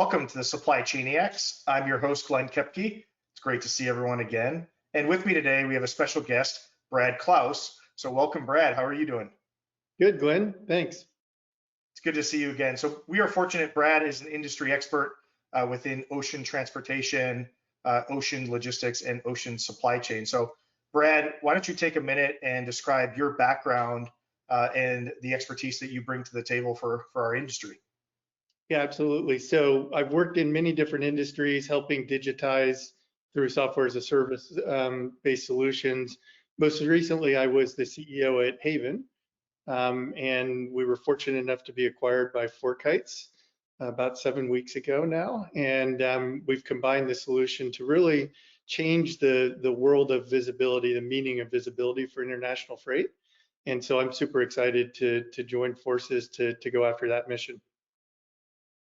welcome to the Supply Chainiacs. I'm your host, Glenn Kepke. It's great to see everyone again. And with me today, we have a special guest, Brad Klaus. So welcome, Brad. How are you doing? Good, Glenn. Thanks. It's good to see you again. So we are fortunate. Brad is an industry expert within ocean transportation, ocean logistics, and ocean supply chain. So Brad, why don't you take a minute and describe your background and the expertise that you bring to the table for our industry? Yeah, absolutely. So I've worked in many different industries, helping digitize through software as a service based solutions. Most recently, I was the CEO at Haven, and we were fortunate enough to be acquired by FourKites about 7 weeks ago now. And we've combined the solution to really change the world of visibility, the meaning of visibility for international freight. And so I'm super excited to join forces to go after that mission.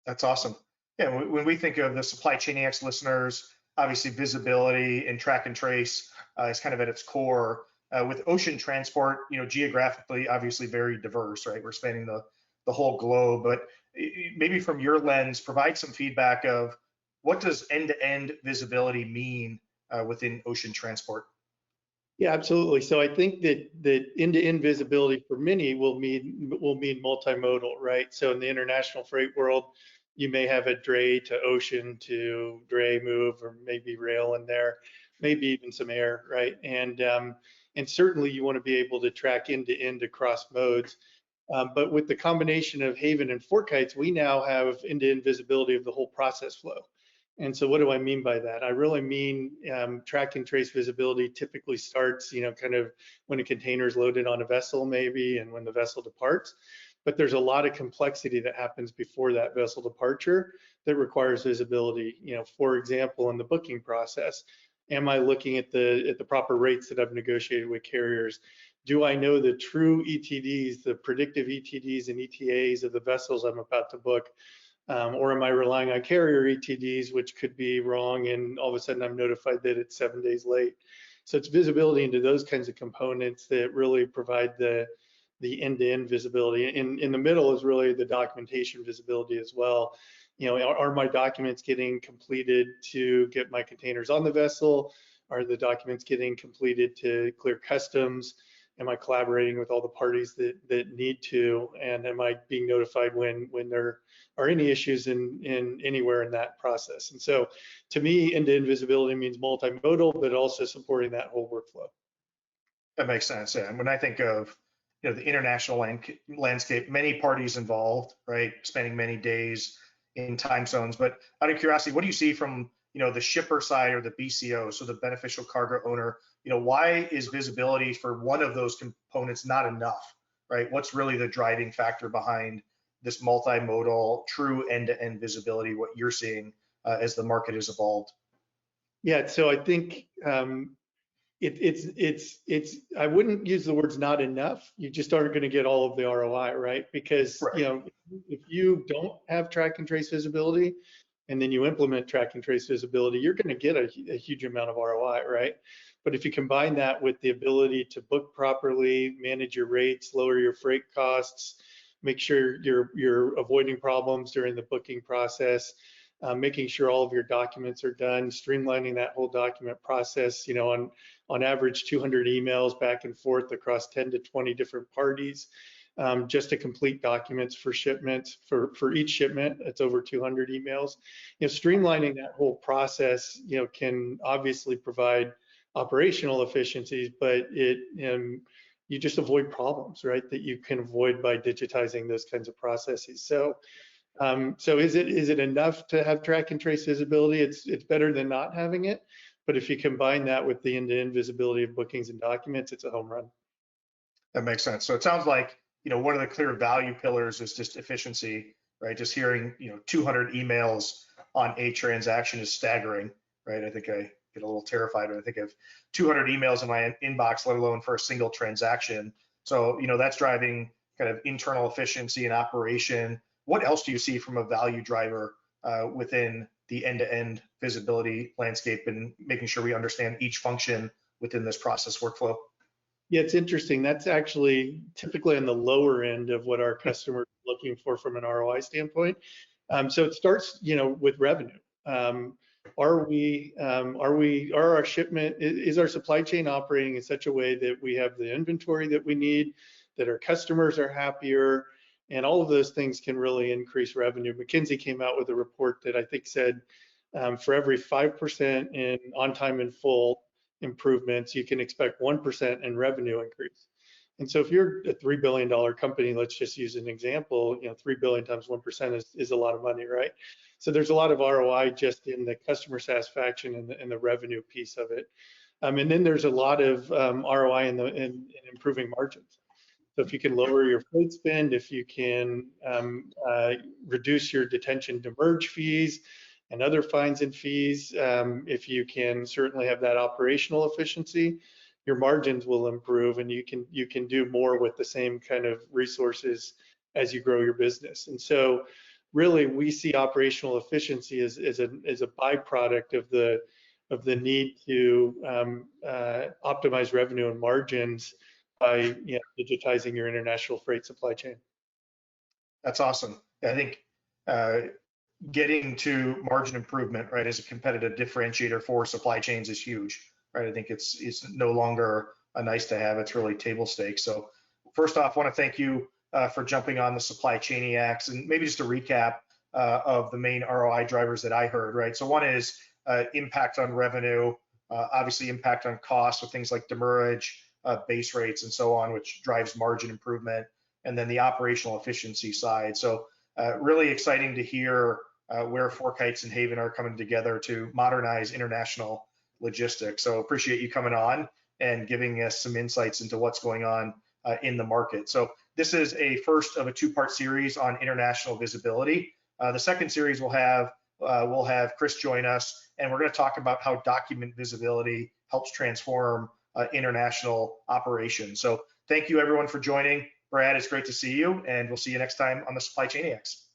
That's awesome. Yeah, when we think of the Supply Chainiacs listeners, obviously visibility and track and trace is kind of at its core. With ocean transport, geographically, obviously very diverse, right? We're spanning the whole globe, but maybe from your lens, provide some feedback of what does end-to-end visibility mean within ocean transport? Yeah, absolutely. So I think that end-to-end visibility for many will mean multimodal, right? So in the international freight world, you may have a dray to ocean to dray move, or maybe rail in there, maybe even some air, right? And certainly you want to be able to track end-to-end across modes. But with the combination of Haven and FourKites, we now have end-to-end visibility of the whole process flow. And so what do I mean by that? I really mean track and trace visibility typically starts, kind of when a container is loaded on a vessel maybe, and when the vessel departs. But there's a lot of complexity that happens before that vessel departure that requires visibility. For example, in the booking process, am I looking at the proper rates that I've negotiated with carriers? Do I know the true ETDs, the predictive ETDs and ETAs of the vessels I'm about to book? Or am I relying on carrier ETDs, which could be wrong, and all of a sudden I'm notified that it's 7 days late? So it's visibility into those kinds of components that really provide the end-to-end visibility. In the middle is really the documentation visibility as well. Are my documents getting completed to get my containers on the vessel? Are the documents getting completed to clear customs? Am I collaborating with all the parties that need to? And am I being notified when there are any issues in anywhere in that process? And so to me, end-to-end visibility means multimodal, but also supporting that whole workflow. That makes sense. Yeah. And when I think of the international landscape, many parties involved, right? Spending many days in time zones. But out of curiosity, what do you see from the shipper side or the BCO, so the beneficial cargo owner? Why is visibility for one of those components not enough, right? What's really the driving factor behind this multimodal, true end-to-end visibility? What you're seeing as the market has evolved? Yeah, so I think it's I wouldn't use the words not enough. You just aren't going to get all of the ROI, right? Because Right. if you don't have track and trace visibility, and then you implement track and trace visibility, you're going to get a huge amount of ROI, right? But if you combine that with the ability to book properly, manage your rates, lower your freight costs, make sure you're avoiding problems during the booking process, making sure all of your documents are done, streamlining that whole document process, on average 200 emails back and forth across 10 to 20 different parties, just to complete documents for shipments. For each shipment, it's over 200 emails. Streamlining that whole process, can obviously provide operational efficiencies, but you just avoid problems, right? That you can avoid by digitizing those kinds of processes. So is it enough to have track and trace visibility? It's better than not having it, but if you combine that with the end-to-end visibility of bookings and documents, it's a home run. That makes sense. So it sounds like one of the clear value pillars is just efficiency, right? Just hearing 200 emails on a transaction is staggering, right? I think I get a little terrified when I think of 200 emails in my inbox, let alone for a single transaction. So that's driving kind of internal efficiency and operation. What else do you see from a value driver within the end-to-end visibility landscape and making sure we understand each function within this process workflow? Yeah, it's interesting. That's actually typically on the lower end of what our customers are looking for from an ROI standpoint. So it starts, with revenue. Are our shipment, is our supply chain operating in such a way that we have the inventory that we need, that our customers are happier, and all of those things can really increase revenue. McKinsey came out with a report that I think said for every 5% in on time and full improvements, you can expect 1% in revenue increase. And so if you're a $3 billion company, let's just use an example, 3 billion times 1% is a lot of money, right? So there's a lot of ROI just in the customer satisfaction and the revenue piece of it. And then there's a lot of ROI in improving margins. So if you can lower your freight spend, if you can reduce your detention demurrage fees and other fines and fees, if you can certainly have that operational efficiency, your margins will improve, and you can do more with the same kind of resources as you grow your business. And so really we see operational efficiency as a byproduct of the need to optimize revenue and margins by digitizing your international freight supply chain. That's awesome. I think getting to margin improvement, right, as a competitive differentiator for supply chains is huge, right? I think it's no longer a nice to have, it's really table stakes. So first off, I want to thank you for jumping on the supply Chainiacs, and maybe just a recap of the main ROI drivers that I heard, right? So one is impact on revenue, obviously impact on costs with things like demurrage, base rates, and so on, which drives margin improvement, and then the operational efficiency side. So really exciting to hear where FourKites and Haven are coming together to modernize international logistics. So appreciate you coming on and giving us some insights into what's going on in the market. So this is a first of a two-part series on international visibility. The second series we'll have Chris join us, and we're going to talk about how document visibility helps transform international operations. So thank you everyone for joining. Brad, it's great to see you, and we'll see you next time on the Supply Chainiacs.